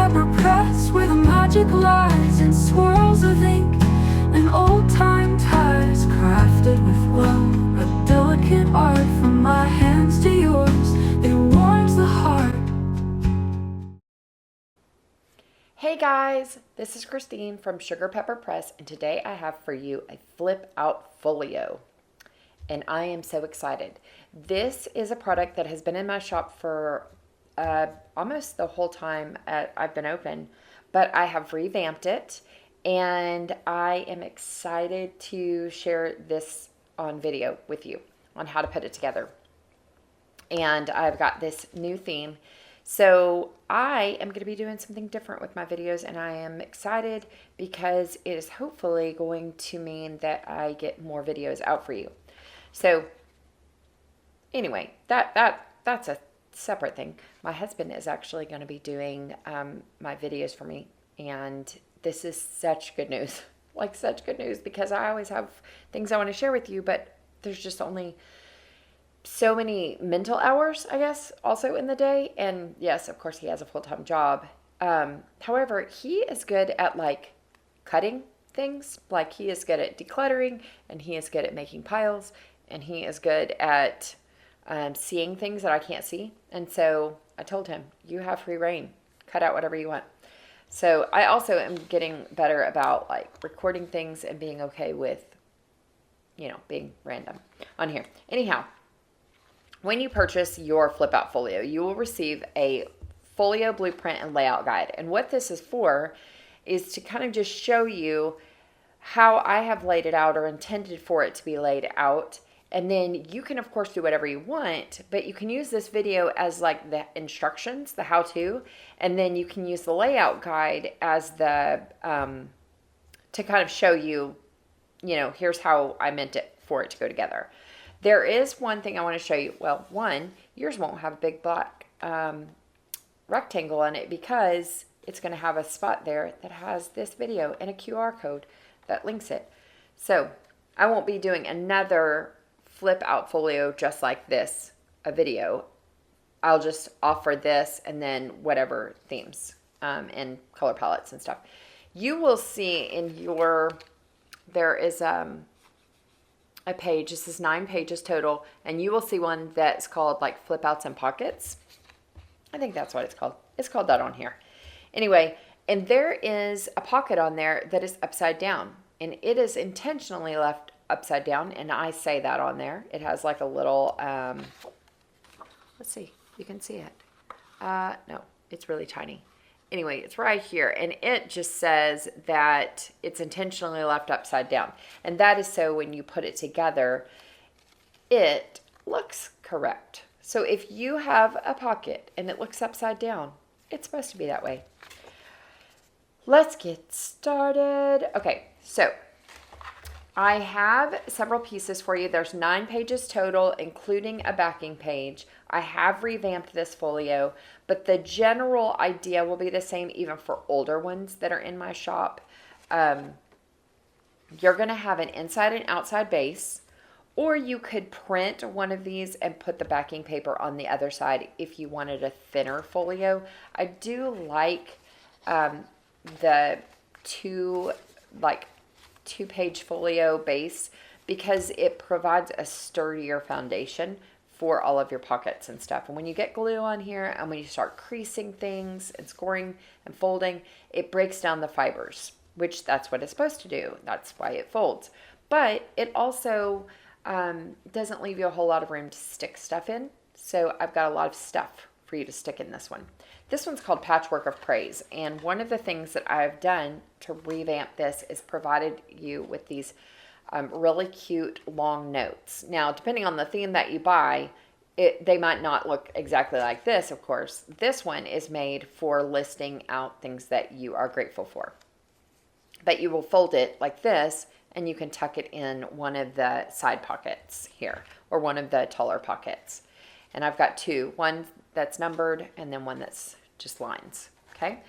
pepper press where the magic lies in swirls of ink and old-time ties crafted with love, a delicate art from my hands to yours. It warms the heart. Hey guys, this is Christine from Sugar Pepper Press, and today I have for you a Flip-Out Folio, and I am so excited. This is a product that has been in my shop for almost the whole time I've been open, but I have revamped it, and I am excited to share this on video with you on how to put it together. And I've got this new theme. So I am going to be doing something different with my videos, and I am excited because it is hopefully going to mean that I get more videos out for you. So anyway, that's a separate thing. My husband is actually going to be doing my videos for me, and this is such good news, like such good news, because I always have things I want to share with you, but there's just only so many mental hours, I guess, also in the day. And yes, of course, he has a full-time job. However, he is good at like cutting things. Like he is good at decluttering, and he is good at making piles, and he is good at seeing things that I can't see. And so I told him, you have free reign, cut out whatever you want. So I also am getting better about like recording things and being okay with, being random on here. Anyhow, when you purchase your Flip-Out Folio, you will receive a folio blueprint and layout guide. And what this is for is to kind of just show you how I have laid it out or intended for it to be laid out. And then you can, of course, do whatever you want, but you can use this video as like the instructions, the how-to, and then you can use the layout guide as the, to kind of show you, here's how I meant it for it to go together. There is one thing I want to show you. Well, one, yours won't have a big black rectangle on it because it's going to have a spot there that has this video and a QR code that links it. So I won't be doing another Flip-Out Folio just like this, a video. I'll just offer this and then whatever themes and color palettes and stuff. You will see in your, there is a page, this is 9 pages total, and you will see one that's called like Flip Outs and Pockets. I think that's what it's called. It's called that on here. Anyway, and there is a pocket on there that is upside down, and it is intentionally left upside down, and I say that on there. It has like a little, let's see, you can see it. No, it's really tiny. Anyway, it's right here, and it just says that it's intentionally left upside down. And that is so when you put it together, it looks correct. So if you have a pocket and it looks upside down, it's supposed to be that way. Let's get started. Okay, so I have several pieces for you. There's 9 pages total, including a backing page. I have revamped this folio, but the general idea will be the same even for older ones that are in my shop. You're going to have an inside and outside base, or you could print one of these and put the backing paper on the other side if you wanted a thinner folio. I do like the two-page folio base because it provides a sturdier foundation for all of your pockets and stuff. And when you get glue on here and when you start creasing things and scoring and folding, it breaks down the fibers, which that's what it's supposed to do. That's why it folds. But it also doesn't leave you a whole lot of room to stick stuff in. So I've got a lot of stuff for you to stick in this one. This one's called Patchwork of Praise. And one of the things that I've done to revamp this is provided you with these really cute long notes. Now, depending on the theme that you buy, they might not look exactly like this, of course. This one is made for listing out things that you are grateful for. But you will fold it like this, and you can tuck it in one of the side pockets here, or one of the taller pockets. And I've got 2, one that's numbered, and then one that's just lines, okay?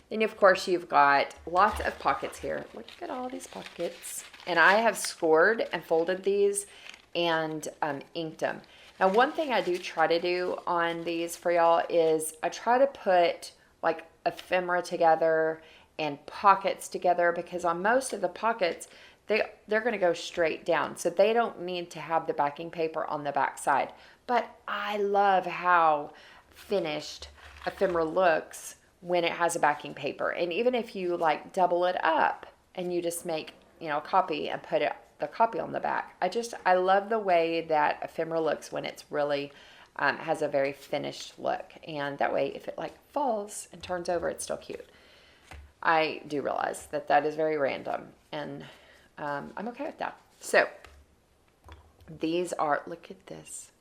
Then, of course, you've got lots of pockets here. Look at all these pockets. And I have scored and folded these and inked them. Now, one thing I do try to do on these for y'all is I try to put like ephemera together and pockets together, because on most of the pockets, they're going to go straight down. So they don't need to have the backing paper on the back side. But I love how finished ephemera looks when it has a backing paper. And even if you like double it up and you just make, a copy and put the copy on the back. I love the way that ephemera looks when it's really has a very finished look. And that way, if it like falls and turns over, it's still cute. I do realize that is very random, and I'm okay with that. So these are, look at this.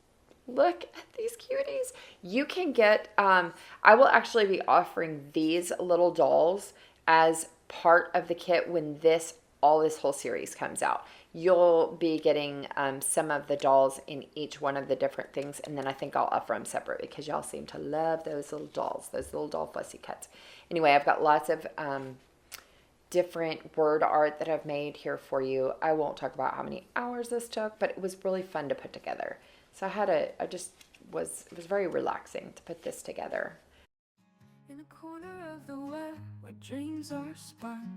Look at these cuties. You can get, I will actually be offering these little dolls as part of the kit when this whole series comes out. You'll be getting some of the dolls in each one of the different things, and then I think I'll offer them separate because y'all seem to love those little dolls, those little doll fussy cuts. Anyway, I've got lots of different word art that I've made here for you. I won't talk about how many hours this took, but it was really fun to put together. So it was very relaxing to put this together. In a corner of the web where dreams are spun,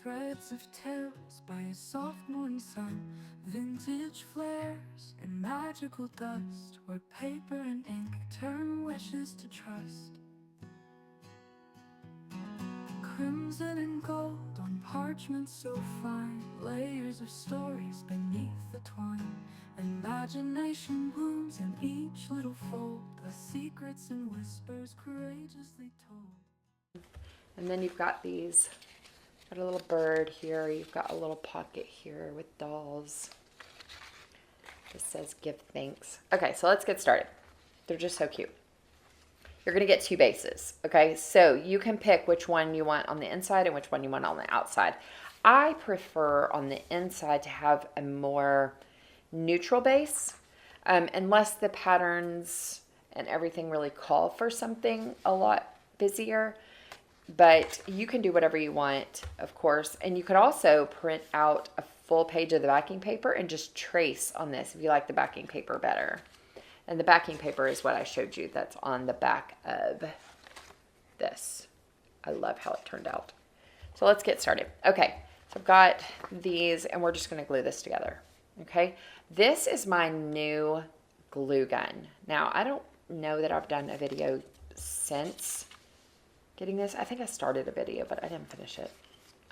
threads of tales by a soft morning sun, vintage flares and magical dust, where paper and ink turn wishes to trust. Crimson and gold on parchment so fine, layers of stories beneath the twine. Imagination blooms in each little fold, the secrets and whispers courageously told. And then you've got these, got a little bird here. You've got a little pocket here with dolls. This says give thanks. Okay, so let's get started. They're just so cute. You're going to get 2 bases, okay? So you can pick which one you want on the inside and which one you want on the outside. I prefer on the inside to have a more neutral base, unless the patterns and everything really call for something a lot busier. But you can do whatever you want, of course. And you could also print out a full page of the backing paper and just trace on this if you like the backing paper better. And the backing paper is what I showed you that's on the back of this. I love how it turned out. So let's get started. Okay, so I've got these and we're just going to glue this together. Okay, this is my new glue gun. Now, I don't know that I've done a video since getting this. I think I started a video, but I didn't finish it.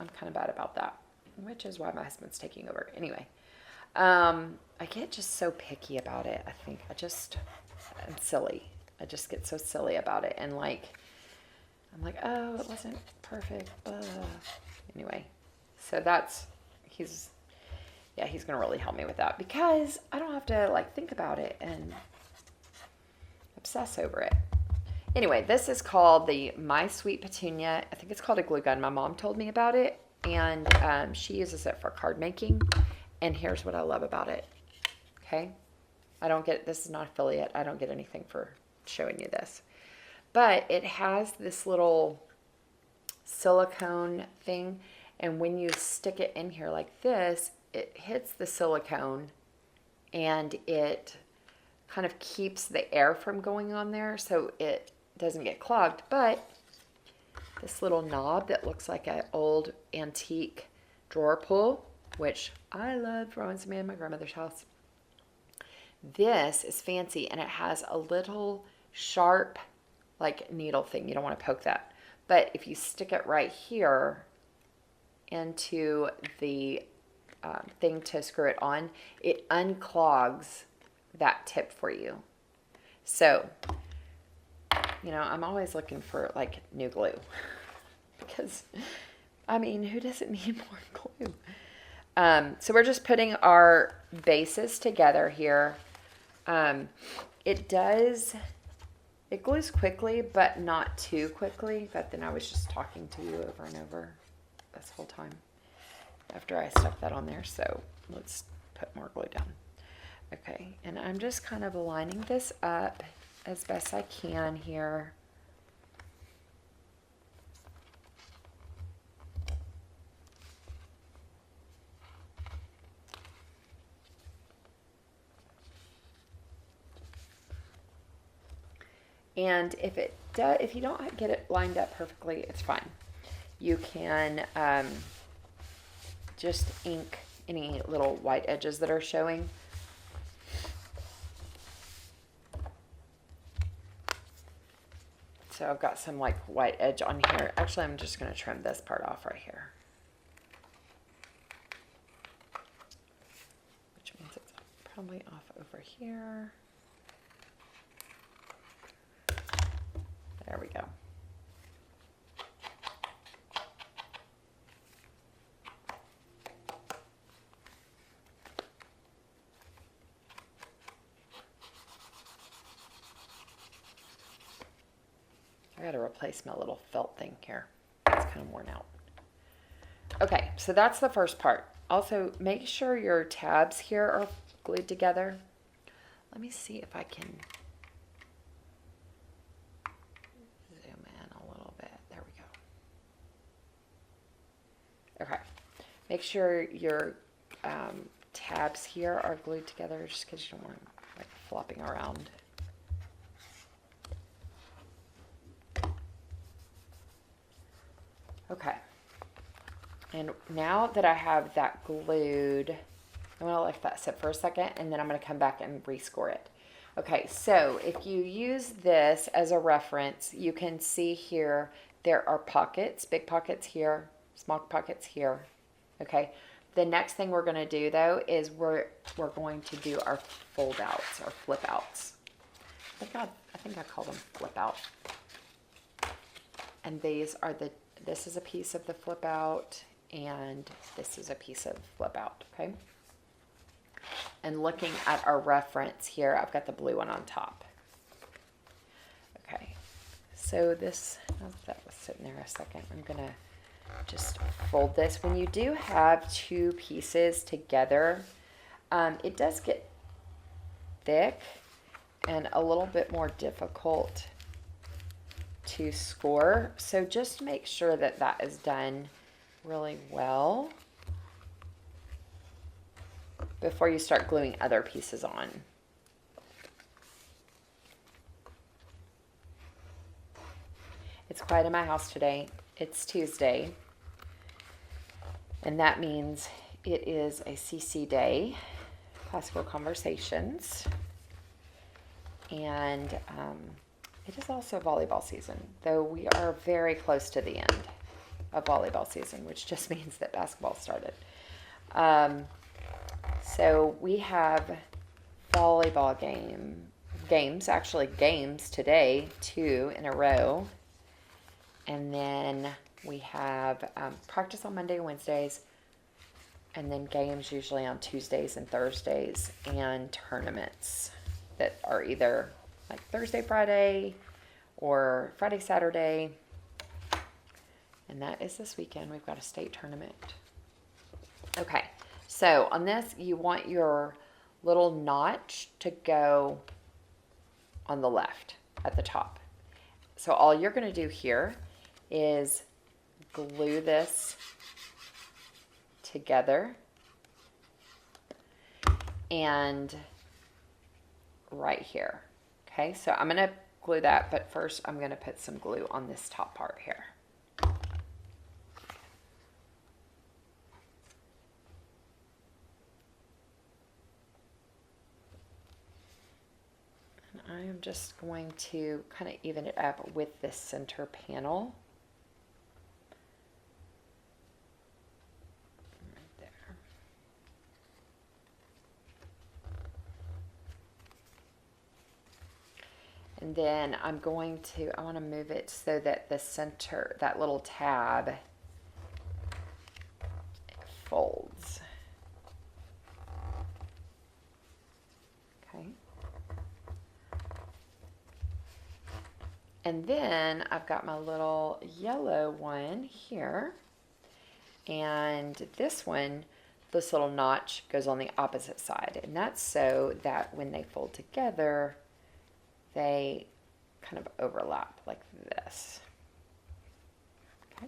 I'm kind of bad about that, which is why my husband's taking over. Anyway. I get just so picky about it. I think I'm silly. I just get so silly about it. And I'm like, oh, it wasn't perfect. Anyway, so he's going to really help me with that because I don't have to think about it and obsess over it. Anyway, this is called the My Sweet Petunia. I think it's called a glue gun. My mom told me about it, and she uses it for card making. And here's what I love about it. Okay, this is not affiliate. I don't get anything for showing you this. But it has this little silicone thing. And when you stick it in here like this, it hits the silicone and it kind of keeps the air from going on there so it doesn't get clogged. But this little knob that looks like an old antique drawer pull, which I love throwing some in my grandmother's house. This is fancy, and it has a little sharp, needle thing. You don't want to poke that. But if you stick it right here into the thing to screw it on, it unclogs that tip for you. So, I'm always looking for, new glue. Because, who doesn't need more glue? So we're just putting our bases together here. It glues quickly, but not too quickly. But then I was just talking to you over and over this whole time after I stuck that on there. So let's put more glue down. Okay, and I'm just kind of lining this up as best I can here. And if it if you don't get it lined up perfectly, it's fine. You can just ink any little white edges that are showing. So I've got some like white edge on here. Actually, I'm just going to trim this part off right here. Which means it's probably off over here. There we go. I got to replace my little felt thing here. It's kind of worn out. Okay, so that's the first part. Also, make sure your tabs here are glued together. Let me see if I can zoom in a little bit. There we go. Okay, make sure your tabs here are glued together, just because you don't want them like flopping around. Okay, and now that I have that glued, I'm going to let that sit for a second, and then I'm going to come back and rescore it. Okay, so if you use this as a reference, you can see here there are pockets, big pockets here, small pockets here. Okay, the next thing we're going to do though is we're going to do our fold outs or flip outs. I think I call them flip out. And these are this is a piece of the flip out, and this is a piece of flip out, okay? And looking at our reference here, I've got the blue one on top. Okay, so this, that was sitting there a second. I'm gonna just fold this. When you do have two pieces together, it does get thick and a little bit more difficult to score. So just make sure that that is done really well before you start gluing other pieces on. It's quiet in my house today. It's Tuesday, and that means it is a CC day, Classical Conversations, and it is also volleyball season, though we are very close to the end of volleyball season, which just means that basketball started. So we have volleyball games today, 2 in a row. And then we have practice on Monday and Wednesdays, and then games usually on Tuesdays and Thursdays, and tournaments that are either like Thursday, Friday, or Friday, Saturday. And that is this weekend. We've got a state tournament. Okay, so on this, you want your little notch to go on the left at the top. So all you're going to do here is glue this together and right here. Okay, so I'm going to glue that, but first I'm going to put some glue on this top part here. And I am just going to kind of even it up with this center panel. And then I want to move it so that the center, that little tab, folds. Okay. And then I've got my little yellow one here. And this one, this little notch goes on the opposite side. And that's so that when they fold together, they kind of overlap like this. Okay.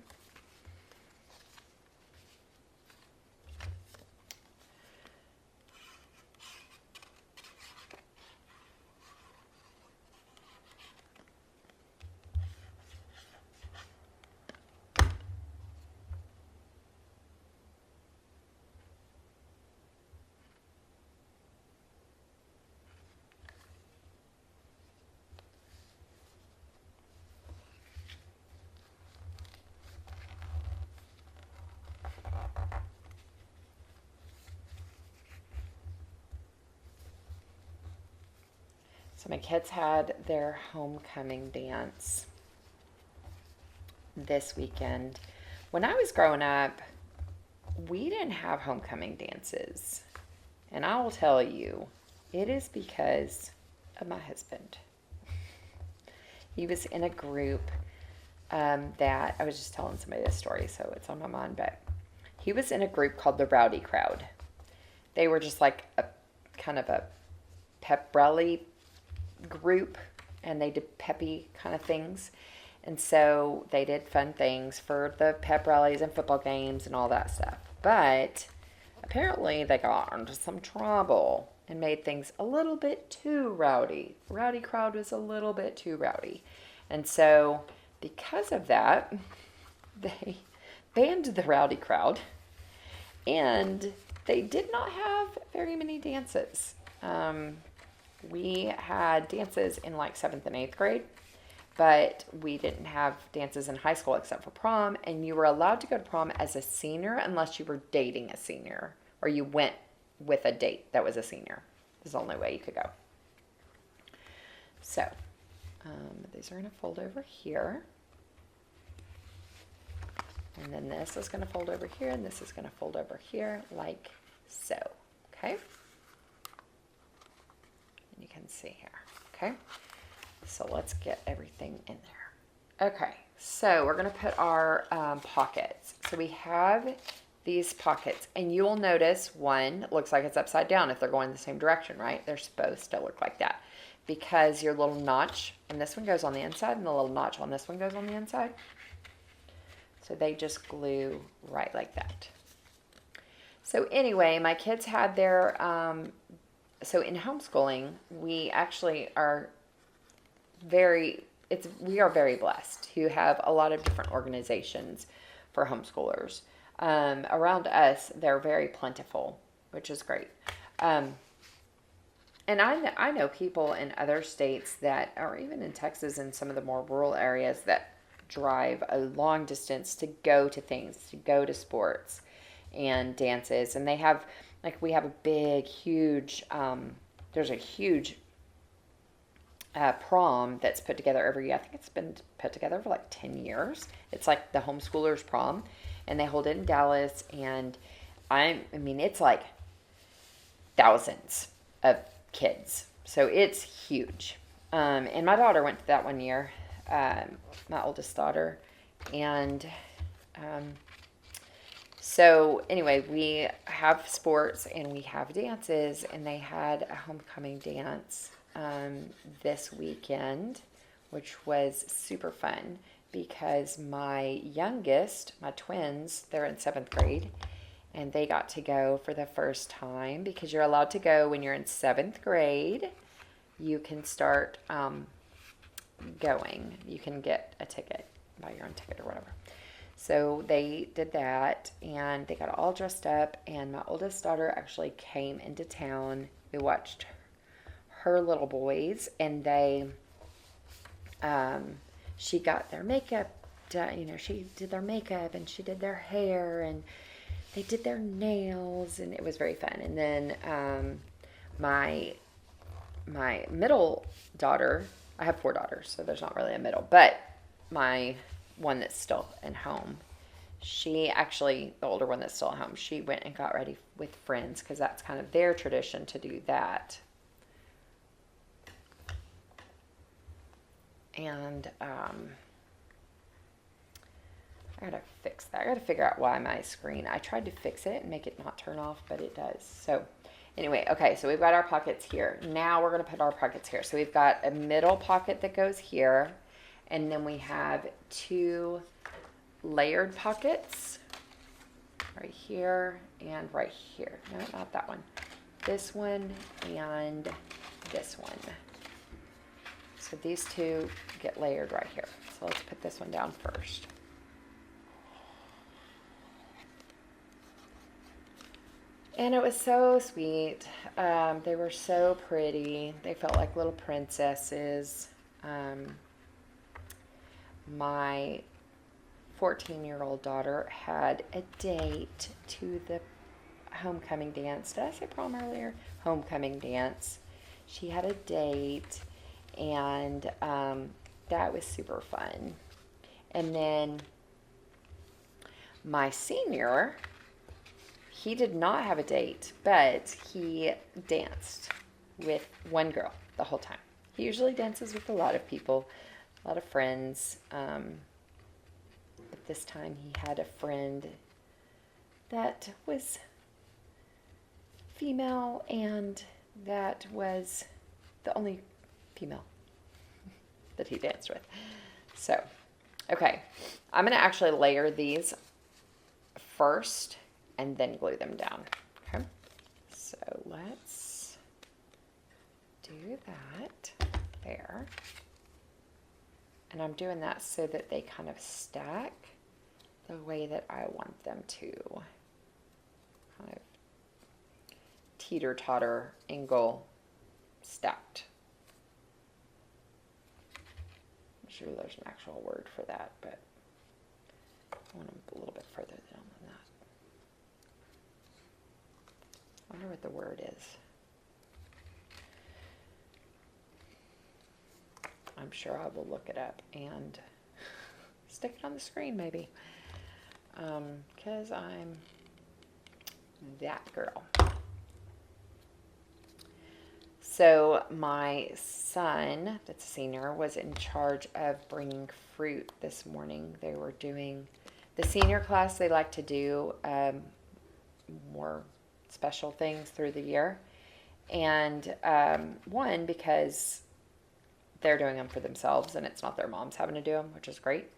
So my kids had their homecoming dance this weekend. When I was growing up, we didn't have homecoming dances. And I will tell you, it is because of my husband. He was in a group that, I was just telling somebody this story, so it's on my mind, but he was in a group called the Rowdy Crowd. They were just like a kind of a pep rally group, and they did peppy kind of things. And so they did fun things for the pep rallies and football games and all that stuff. But apparently they got into some trouble and made things a little bit too rowdy. Rowdy Crowd was a little bit too rowdy. And so because of that, they banned the Rowdy Crowd, and they did not have very many dances. We had dances in like 7th and 8th grade, but we didn't have dances in high school except for prom, and you were allowed to go to prom as a senior unless you were dating a senior or you went with a date that was a senior. This is the only way you could go. So these are going to fold over here, and then this is going to fold over here, and this is going to fold over here like so. Okay, and you can see here. Okay, so let's get everything in there. Okay, so we're going to put our pockets. So we have these pockets, and you'll notice one looks like it's upside down if they're going the same direction, right? They're supposed to look like that because your little notch on this one goes on the inside and the little notch on this one goes on the inside. So they just glue right like that. So anyway, my kids had their, so in homeschooling, we actually are we are very blessed to have a lot of different organizations for homeschoolers. Around us, they're very plentiful, which is great. And I know people in other states that, or even in Texas in some of the more rural areas, that drive a long distance to go to things, to go to sports and dances. And they have, like, we have a big, huge, there's a huge prom that's put together every year. I think it's been put together for like 10 years. It's like the homeschoolers prom, and they hold it in Dallas. And I mean, it's like thousands of kids. So it's huge. And my daughter went to that one year, my oldest daughter. And so anyway, we have sports and we have dances, and they had a homecoming dance this weekend, which was super fun because my youngest, my twins, they're in 7th grade, and they got to go for the first time because you're allowed to go when you're in 7th grade. You can start going. You can get a ticket, buy your own ticket or whatever. So they did that, and they got all dressed up, and my oldest daughter actually came into town. We watched her little boys, and they, she got their makeup done. You know, she did their makeup, and she did their hair, and they did their nails, and it was very fun. And then my middle daughter, I have 4 daughters, so there's not really a middle, but my one that's still at home, she actually, the older one that's still at home, she went and got ready with friends because that's kind of their tradition to do that. And I gotta fix that. I gotta figure out why my screen, I tried to fix it and make it not turn off, but it does. So anyway, okay, so we've got our pockets here. Now we're gonna put our pockets here. So we've got a middle pocket that goes here, and then we have 2 layered pockets right here and right here. No, not that one. This one and this one. So these 2 get layered right here. So let's put this one down first. And it was so sweet. They were so pretty. They felt like little princesses. My 14-year-old daughter had a date to the homecoming dance. Did I say prom earlier? Homecoming dance. She had a date, and that was super fun. And then my senior, he did not have a date, but he danced with one girl the whole time. He usually dances with a lot of people, a lot of friends. But this time he had a friend that was female, and that was the only female that he danced with. So, okay, I'm going to actually layer these first and then glue them down. Okay, so let's do that there. And I'm doing that so that they kind of stack the way that I want them to. Kind of teeter-totter angle stacked. I'm sure there's an actual word for that, but I want them a little bit further down than that. I wonder what the word is. I'm sure I will look it up and stick it on the screen maybe, because I'm that girl. So my son, that's a senior, was in charge of bringing fruit this morning. They were doing the senior class. They like to do more special things through the year. And one, because they're doing them for themselves and it's not their moms having to do them, which is great.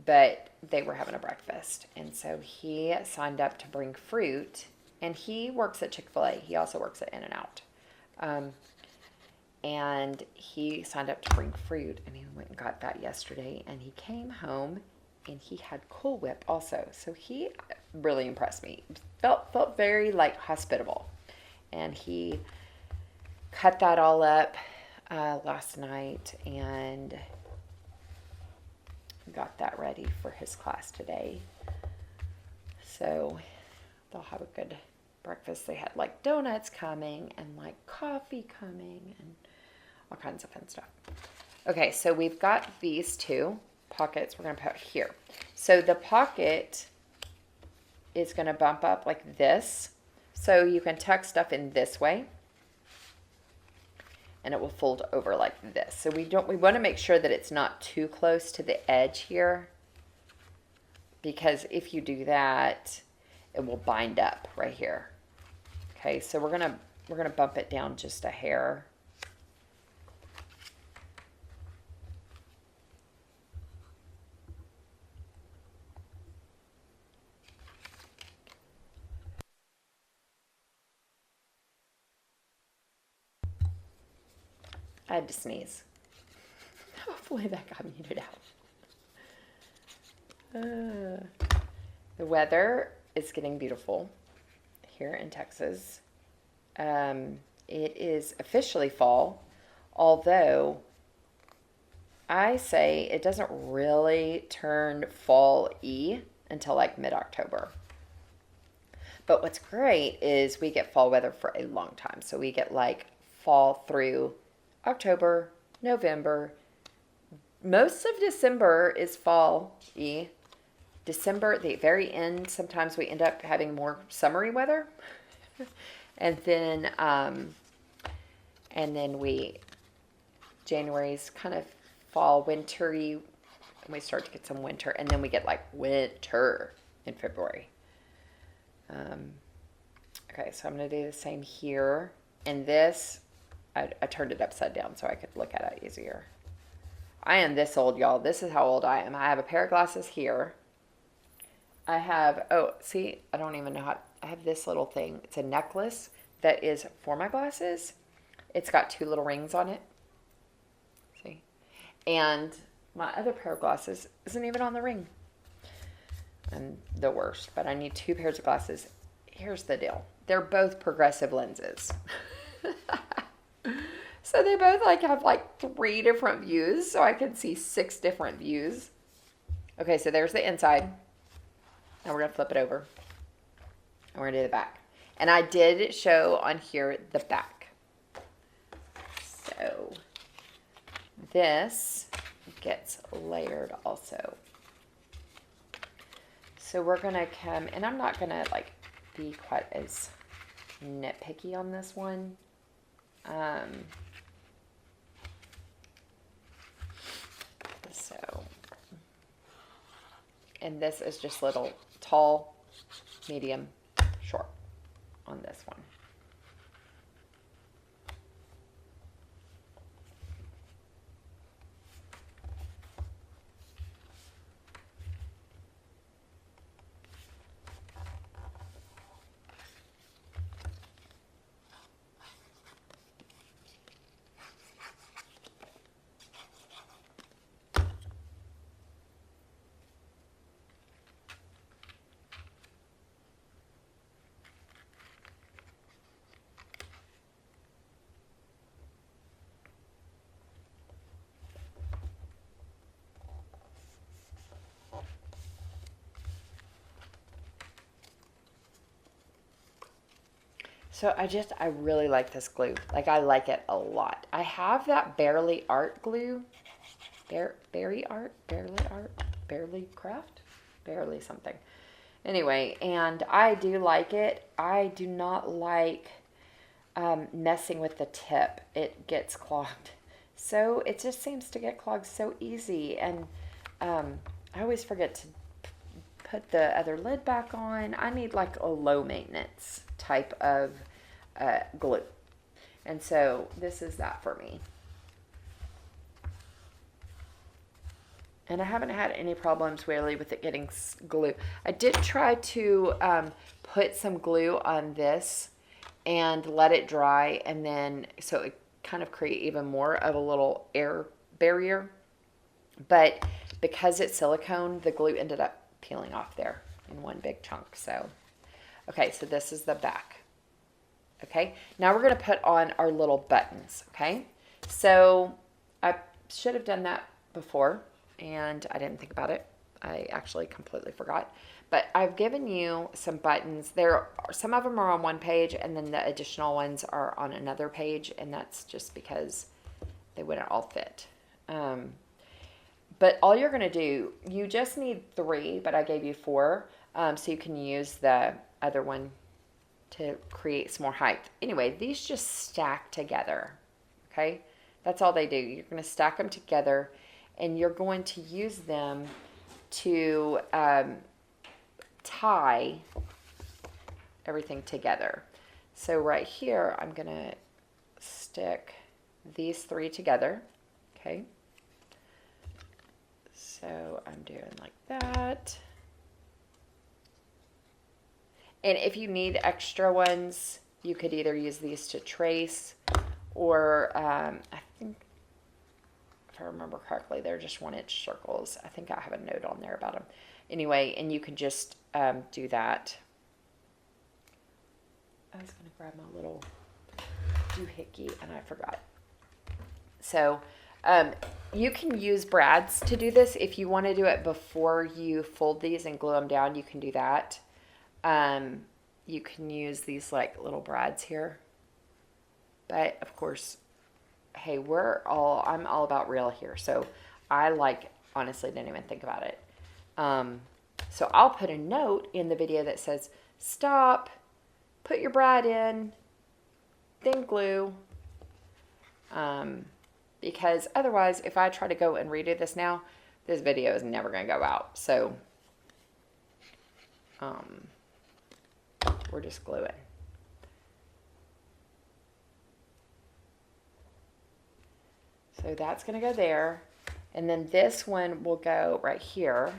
But they were having a breakfast. And so he signed up to bring fruit. And he works at Chick-fil-A. He also works at In-N-Out. And he signed up to bring fruit, and he went and got that yesterday. And he came home, and he had Cool Whip also. So he really impressed me. Felt very, like, hospitable. And he cut that all up last night and got that ready for his class today. So they'll have a good breakfast. They had like donuts coming and like coffee coming and all kinds of fun stuff. Okay, so we've got these two pockets we're going to put here. So the pocket is going to bump up like this. So you can tuck stuff in this way and it will fold over like this. So we want to make sure that it's not too close to the edge here, because if you do that, it will bind up right here. Okay, so we're gonna bump it down just a hair. I had to sneeze. Hopefully that got muted out. The weather is getting beautiful here in Texas. It is officially fall, although I say it doesn't really turn fall-y until like mid-October. But what's great is we get fall weather for a long time. So we get like fall through October, November. Most of December is fall-y. December, the very end, sometimes we end up having more summery weather. And then January's kind of fall, wintry, and we start to get some winter, and then we get like winter in February. Okay, so I'm going to do the same here. And this, I turned it upside down so I could look at it easier. I am this old, y'all. This is how old I am. I have a pair of glasses here. I have, I don't even know how, I have this little thing. It's a necklace that is for my glasses. It's got two little rings on it. See? And my other pair of glasses isn't even on the ring. I'm the worst, but I need two pairs of glasses. Here's the deal. They're both progressive lenses. So they both have 3 different views, so I can see 6 different views. Okay, so there's the inside. Now we're going to flip it over. And we're going to do the back. And I did show on here the back. So this gets layered also. So we're gonna come, and I'm not gonna like be quite as nitpicky on this one. So, and this is just little tall, medium, short on this one. So I really like this glue. Like, I like it a lot. I have that Barely Art glue. Barely Craft? Barely something. Anyway, and I do like it. I do not like messing with the tip. It gets clogged. So it just seems to get clogged so easy. And I always forget to put the other lid back on. I need like a low maintenance type of glue. And so this is that for me. And I haven't had any problems really with it getting glue. I did try to put some glue on this and let it dry, and then so it kind of create even more of a little air barrier. But because it's silicone, the glue ended up peeling off there in one big chunk. So, okay, so this is the back. Okay, now we're going to put on our little buttons. Okay, so I should have done that before, and I didn't think about it. I actually completely forgot. But I've given you some buttons. Some of them are on one page, and then the additional ones are on another page, and that's just because they wouldn't all fit. But all you're going to do, you just need 3, but I gave you 4, so you can use the other one to create some more height. Anyway, these just stack together, okay? That's all they do. You're going to stack them together, and you're going to use them to tie everything together. So right here, I'm going to stick these 3 together, okay? So I'm doing like that. And if you need extra ones, you could either use these to trace, or I think, if I remember correctly, they're just 1-inch circles. I think I have a note on there about them. Anyway, and you can just do that. I was going to grab my little doohickey, and I forgot. So you can use brads to do this. If you want to do it before you fold these and glue them down, you can do that. You can use these like little brads here. But of course, hey, I'm all about real here. So I honestly didn't even think about it. So I'll put a note in the video that says, stop, put your brad in, then glue. Because otherwise, if I try to go and redo this now, this video is never going to go out. So we're just gluing. So that's going to go there. And then this one will go right here.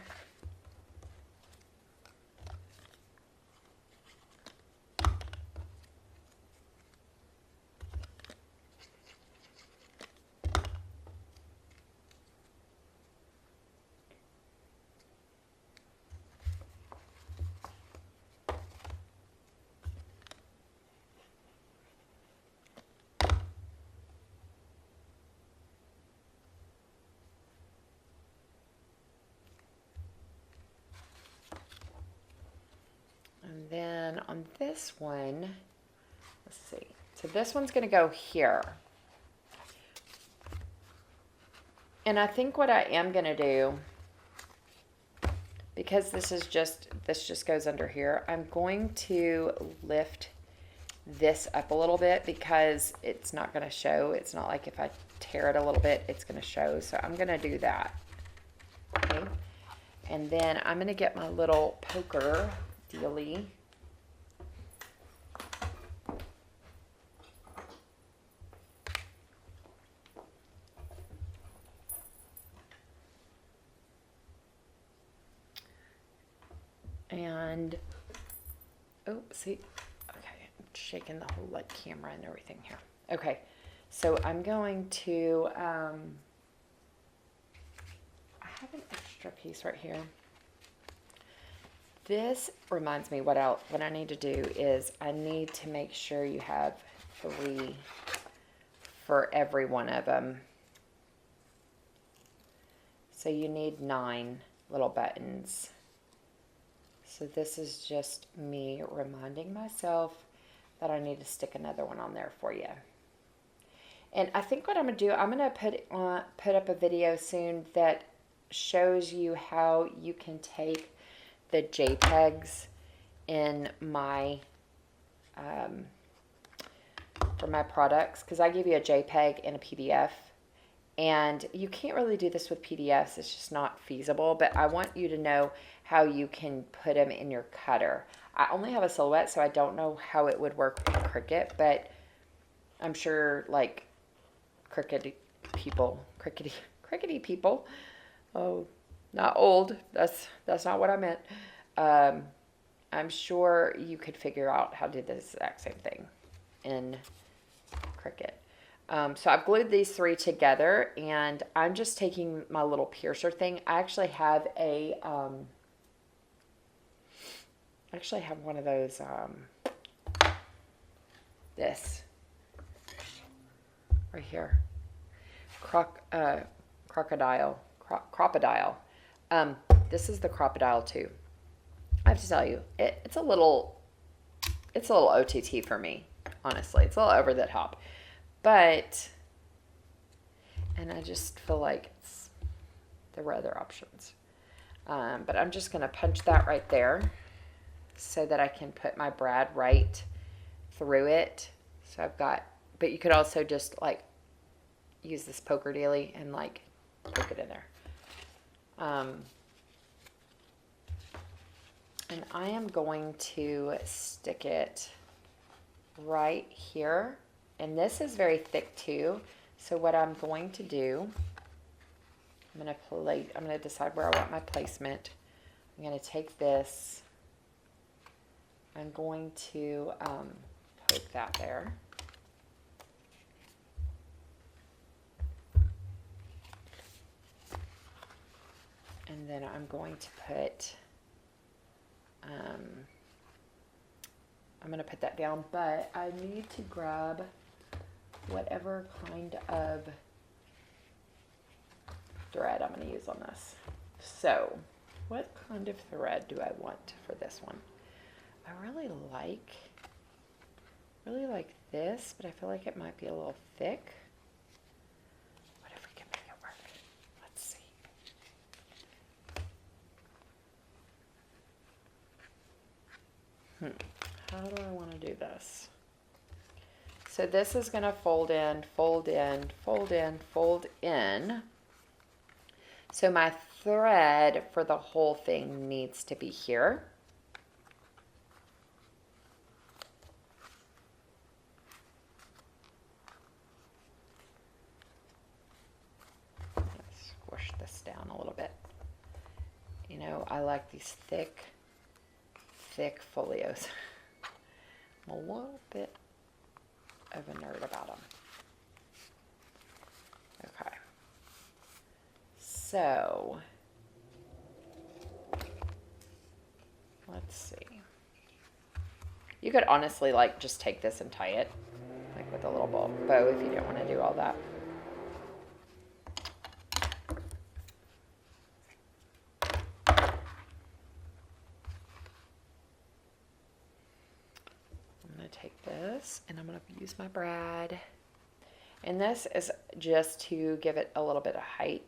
And then on this one, let's see. So this one's going to go here. And I think what I am going to do, because this just goes under here, I'm going to lift this up a little bit because it's not going to show. It's not like if I tear it a little bit, it's going to show. So I'm going to do that. Okay. And then I'm going to get my little poker dealie. And, oh, see, okay, I'm shaking the whole like camera and everything here. Okay, so I'm going to, I have an extra piece right here. This reminds me what I need to do is I need to make sure you have 3 for every one of them. So you need 9 little buttons. So this is just me reminding myself that I need to stick another one on there for you. And I think what I'm going to do, I'm going to put up a video soon that shows you how you can take the JPEGs in my for my products, because I give you a JPEG and a PDF. And you can't really do this with PDFs. It's just not feasible. But I want you to know how you can put them in your cutter. I only have a Silhouette, so I don't know how it would work in Cricut. But I'm sure, like, crickety people. Oh, not old. That's not what I meant. I'm sure you could figure out how to do the exact same thing in Cricut. So I've glued these 3 together, and I'm just taking my little piercer thing. I actually have one of those, this right here, crocodile. This is the crocodile too. I have to tell you, it's a little OTT for me, honestly. It's a little over the top. But, and I just feel like there were other options. But I'm just going to punch that right there so that I can put my brad right through it. So I've got, but you could also just like use this poker dealie and like poke it in there. And I am going to stick it right here. And this is very thick too. So what I'm going to do, I'm going to decide where I want my placement. I'm going to take this. I'm going to poke that there. And then I'm going to put, I'm going to put that down, but I need to grab whatever kind of thread I'm going to use on this. So, what kind of thread do I want for this one? I really like this, but I feel like it might be a little thick. What if we can make it work? Let's see. How do I want to do this? So this is going to fold in, fold in, fold in, fold in. So my thread for the whole thing needs to be here. Let's squish this down a little bit. You know, I like these thick folios. I'm a little bit of a nerd about them. Okay. So, let's see. You could honestly like just take this and tie it like with a little bow if you don't want to do all that. Take this and I'm going to use my brad, and this is just to give it a little bit of height.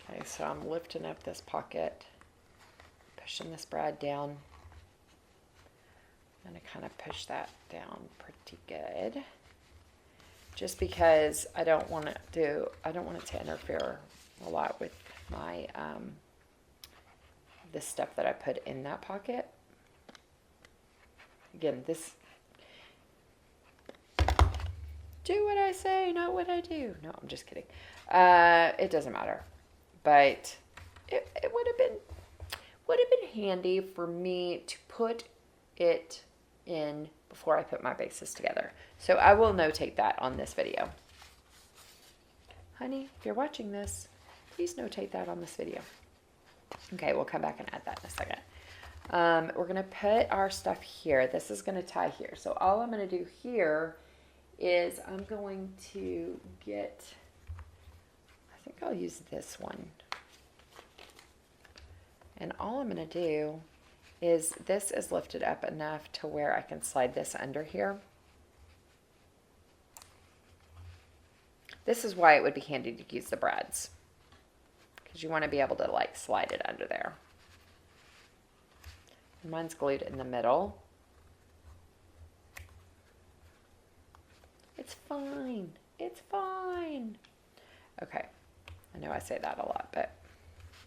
Okay, so I'm lifting up this pocket, pushing this brad down. I'm going to kind of push that down pretty good. Just because I don't want it to interfere a lot with my, the stuff that I put in that pocket. Again, this, do what I say, not what I do. No, I'm just kidding. It doesn't matter, but it would have been handy for me to put it in before I put my bases together. So I will notate that on this video. Honey, if you're watching this, please notate that on this video. Okay, we'll come back and add that in a second. We're gonna put our stuff here. This is gonna tie here. So all I'm gonna do here is I'm going to get, I think I'll use this one. And all I'm gonna do is, this is lifted up enough to where I can slide this under here. This is why it would be handy to use the brads, because you want to be able to like slide it under there. Mine's glued in the middle. It's fine. It's fine. Okay. I know I say that a lot, but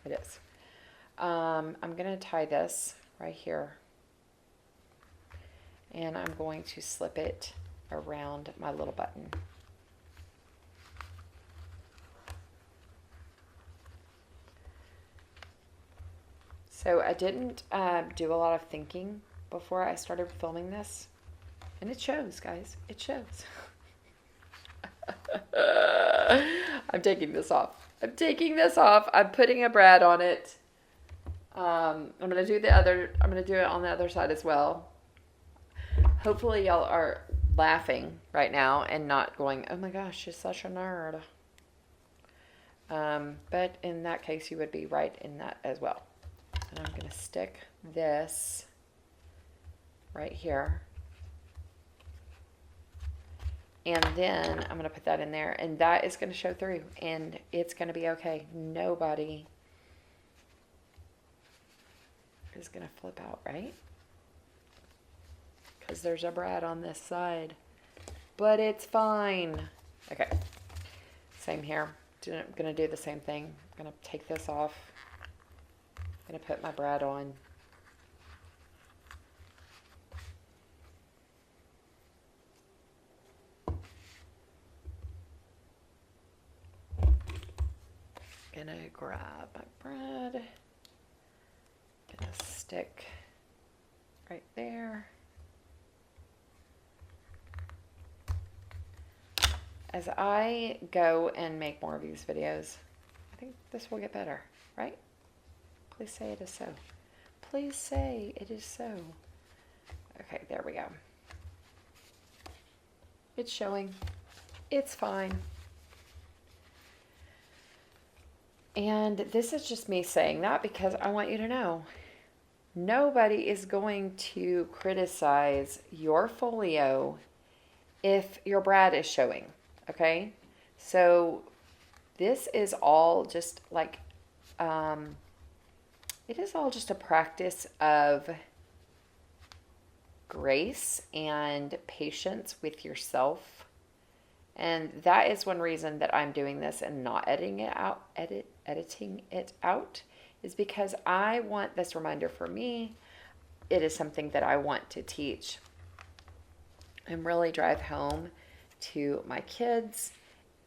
it is. I'm going to tie this right here. And I'm going to slip it around my little button. So I didn't do a lot of thinking before I started filming this. And it shows, guys. It shows. I'm taking this off. I'm taking this off. I'm putting a brad on it. I'm gonna do it on the other side as well. Hopefully y'all are laughing right now and not going, oh my gosh, she's such a nerd. But in that case, you would be right in that as well. And I'm gonna stick this right here. And then I'm going to put that in there, and that is going to show through, and it's going to be okay. Nobody is going to flip out, right? Because there's a brad on this side. But it's fine. Okay. Same here. I'm going to do the same thing. I'm going to take this off. I'm going to put my brad on. Gonna grab my brad, gonna stick right there. As I go and make more of these videos, I think this will get better, right? Please say it is so. Please say it is so. Okay, there we go. It's showing. It's fine. And this is just me saying that because I want you to know nobody is going to criticize your folio if your brad is showing, okay? So this is all just like, it is all just a practice of grace and patience with yourself. And that is one reason that I'm doing this and not editing it out is because I want this reminder for me. It is something that I want to teach and really drive home to my kids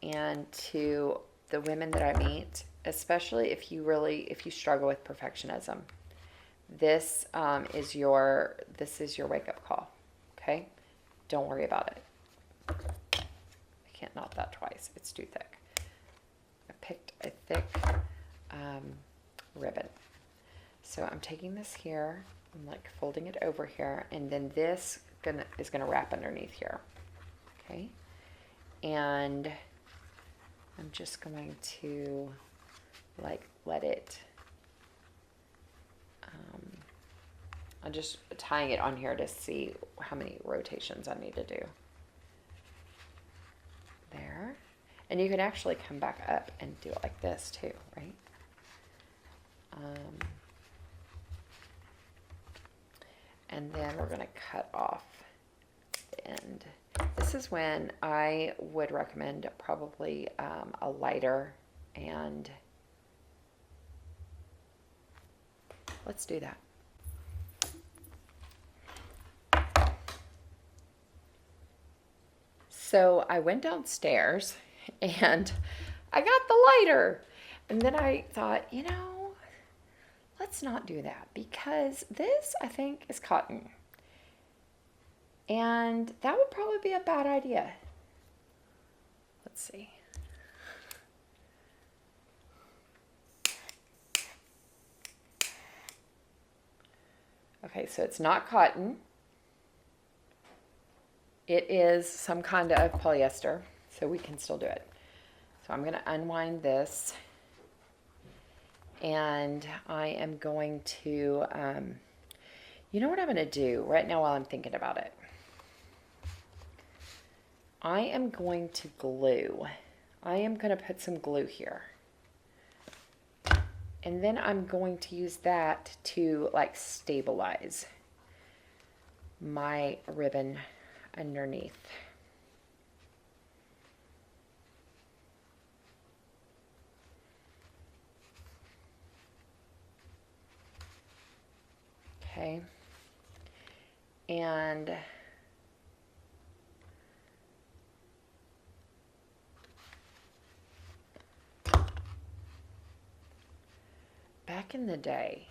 and to the women that I meet, especially if you struggle with perfectionism. This is your wake-up call, okay? Don't worry about it. Can't knot that twice. It's too thick. I picked a thick ribbon. So I'm taking this here. I'm like folding it over here. And then this is gonna wrap underneath here. Okay. And I'm just going to like let it, I'm just tying it on here to see how many rotations I need to do. There. And you can actually come back up and do it like this too, right? And then we're going to cut off the end. This is when I would recommend probably a lighter, and let's do that. So I went downstairs and I got the lighter, and then I thought, you know, let's not do that because this, I think, is cotton. And that would probably be a bad idea. Let's see. Okay, so it's not cotton. It is some kind of polyester, so we can still do it. So I'm going to unwind this, and I am going to, you know what I'm going to do right now while I'm thinking about it? I am going to glue. I am going to put some glue here. And then I'm going to use that to like stabilize my ribbon underneath. Okay. And back in the day,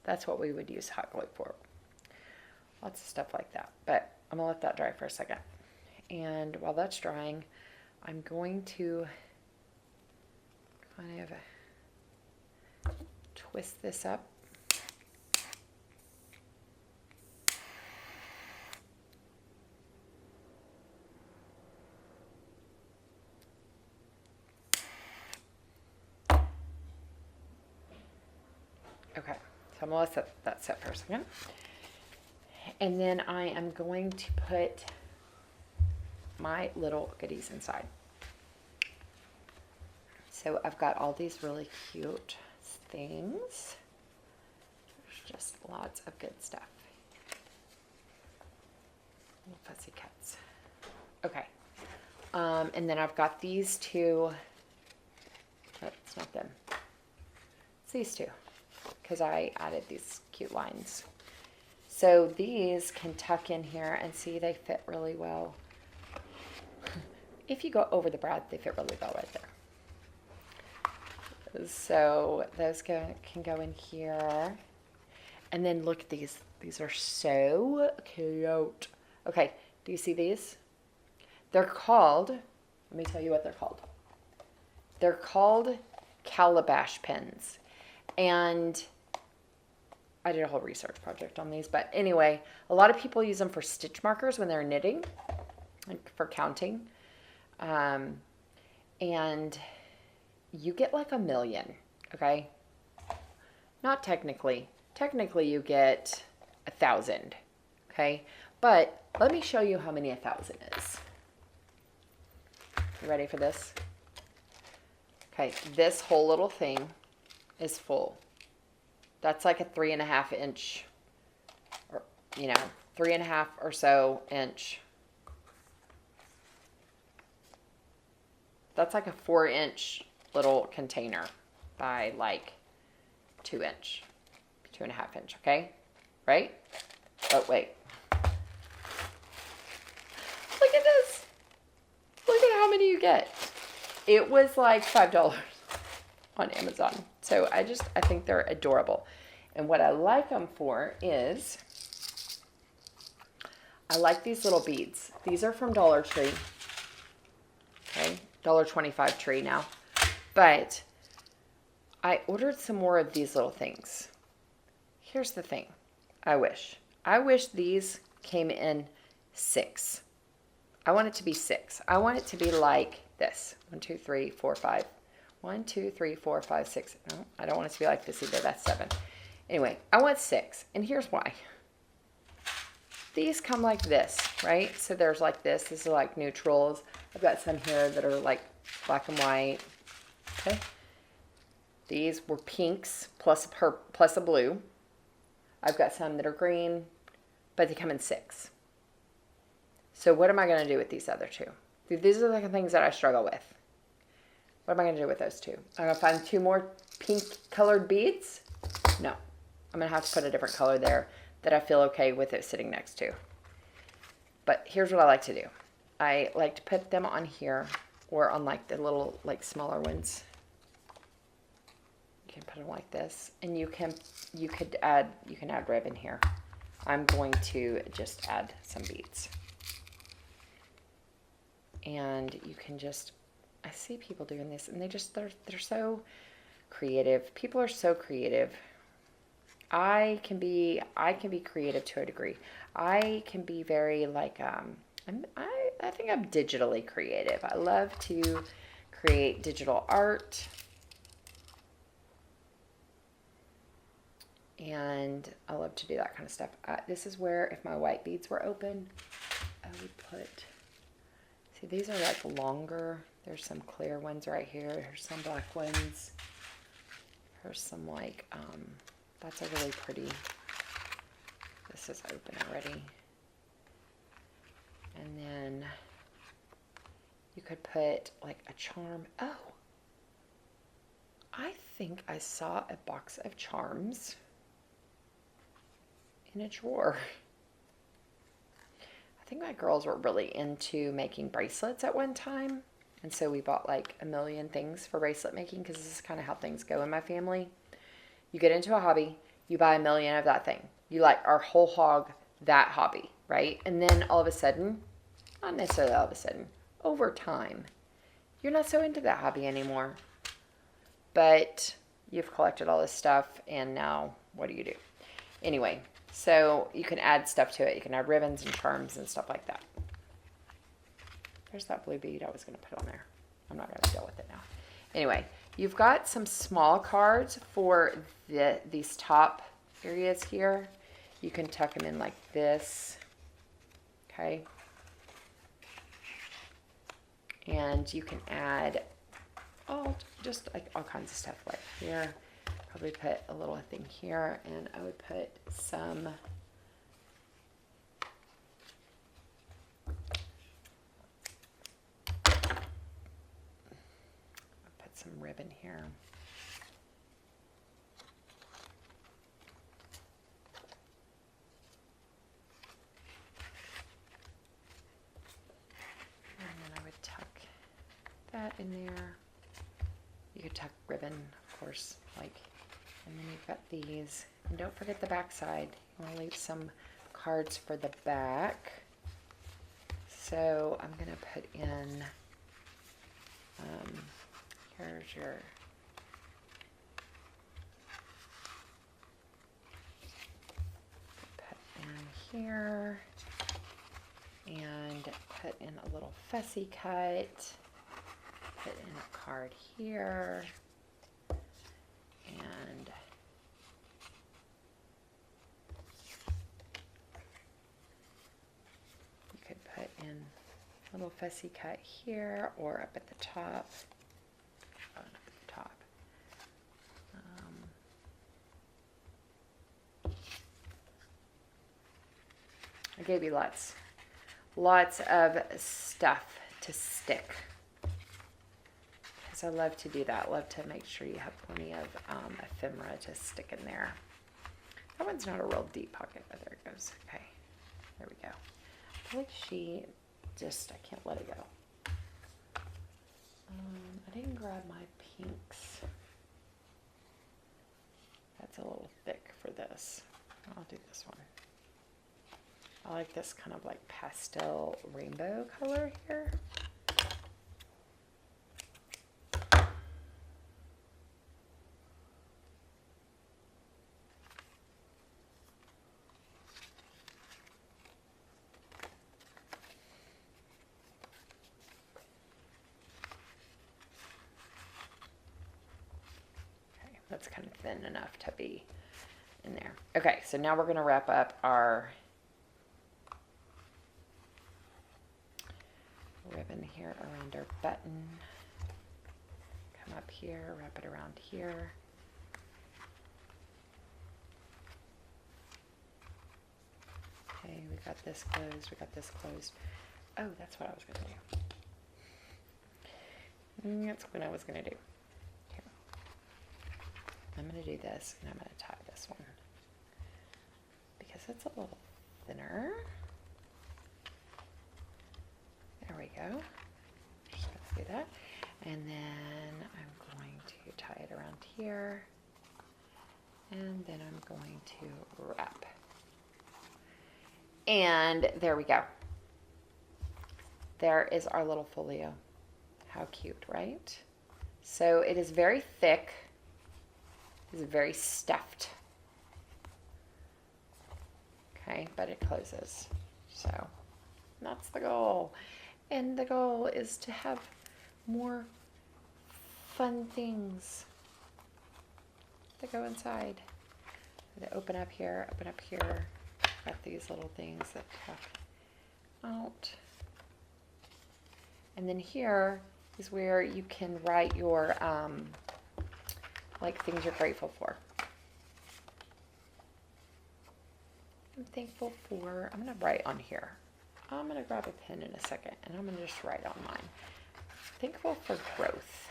that's what we would use hot glue for. Lots of stuff like that. But I'm going to let that dry for a second. And while that's drying, I'm going to kind of twist this up. Okay, so I'm going to let that set for a second. And then I am going to put my little goodies inside. So I've got all these really cute things. There's just lots of good stuff. Little fussy cuts. Okay. And then I've got these two. Oh, it's not them. It's these two, because I added these cute lines. So these can tuck in here, and see, they fit really well. If you go over the brad, they fit really well right there. So those can go in here. And then look at these. These are so cute. Okay, do you see these? They're called, let me tell you what they're called. They're called calabash pins. And I did a whole research project on these, but anyway, a lot of people use them for stitch markers when they're knitting, like for counting. And you get like 1,000,000, okay? Not technically. Technically you get 1,000, okay? But let me show you how many 1,000 is. You ready for this? Okay, this whole little thing is full. That's like a 3.5 inch, or 3.5 or so inch. That's like a 4-inch little container by like 2 inch, 2.5 inch, okay? Right? Oh, wait. Look at this. Look at how many you get. It was like $5 on Amazon. So I think they're adorable. And what I like them for is, I like these little beads. These are from Dollar Tree. Okay, $1.25 tree now. But I ordered some more of these little things. Here's the thing. I wish these came in 6. I want it to be 6. I want it to be like this. 1, 2, 3, 4, 5. 1, 2, 3, 4, 5, 6. No, I don't want it to be like this either. That's 7. Anyway, I want 6. And here's why. These come like this, right? So there's like this. This is like neutrals. I've got some here that are like black and white. Okay. These were pinks plus a blue. I've got some that are green, but they come in 6. So what am I going to do with these other 2? These are the things that I struggle with. What am I going to do with those 2? I'm going to find 2 more pink colored beads? No. I'm going to have to put a different color there that I feel okay with it sitting next to. But here's what I like to do. I like to put them on here or on like the little like smaller ones. You can put them like this, and you can add ribbon here. I'm going to just add some beads. And you can just, I see people doing this, and they're so creative. People are so creative. I can be creative to a degree. I can be very like I think I'm digitally creative. I love to create digital art. And I love to do that kind of stuff. This is where, if my white beads were open, I would put, see, these are like longer. There's some clear ones right here. There's some black ones. There's some like, that's a really pretty, this is open already. And then you could put like a charm. Oh, I think I saw a box of charms in a drawer. I think my girls were really into making bracelets at one time. And so we bought like a million things for bracelet making, because this is kind of how things go in my family. You get into a hobby, you buy a million of that thing. You like our whole hog that hobby, right? And then all of a sudden, not necessarily all of a sudden, over time, you're not so into that hobby anymore. But you've collected all this stuff, and now what do you do? Anyway, so you can add stuff to it. You can add ribbons and charms and stuff like that. There's that blue bead I was going to put on there. I'm not going to deal with it now. Anyway, you've got some small cards for these top areas here. You can tuck them in like this. Okay. And you can add just like all kinds of stuff like here. Probably put a little thing here, and I would put some ribbon here. And then I would tuck that in there. You could tuck ribbon, of course, like, and then you've got these. And don't forget the back side. You want to leave some cards for the back. So I'm going to put in, here's your, put in here, and put in a little fussy cut, put in a card here, and you could put in a little fussy cut here or up at the top. Oh, up at the top. I gave you lots of stuff to stick, because I love to do that. I love to make sure you have plenty of ephemera to stick in there. That one's not a real deep pocket, but there it goes. Okay, there we go. I feel like she just, I can't let it go. I didn't grab my pinks. That's a little thick for this. I'll do this one. I like this kind of like pastel rainbow color here. Okay, that's kind of thin enough to be in there. Okay, so now we're going to wrap up our ribbon here around our button. Come up here, wrap it around here. Okay, we got this closed, we got this closed. Oh, that's what I was going to do. That's what I was going to do. Here. I'm going to do this, and I'm going to tie this one because it's a little thinner. There we go. Just going to do that. And then I'm going to tie it around here. And then I'm going to wrap. And there we go. There is our little folio. How cute, right? So it is very thick. It's very stuffed. Okay, but it closes. So that's the goal. And the goal is to have more fun things that go inside. They open up here, got these little things that tuck out. And then here is where you can write your, like things you're grateful for. I'm thankful for, I'm gonna write on here. I'm gonna grab a pen in a second and I'm gonna just write on mine. Thankful for growth.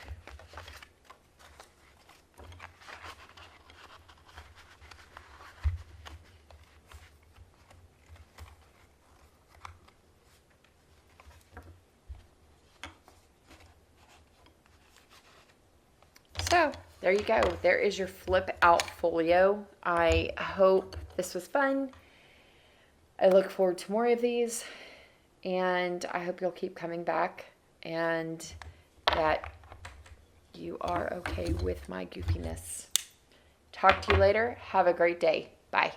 So there you go. There is your flip out folio. I hope this was fun. I look forward to more of these, and I hope you'll keep coming back and that you are okay with my goofiness. Talk to you later. Have a great day. Bye.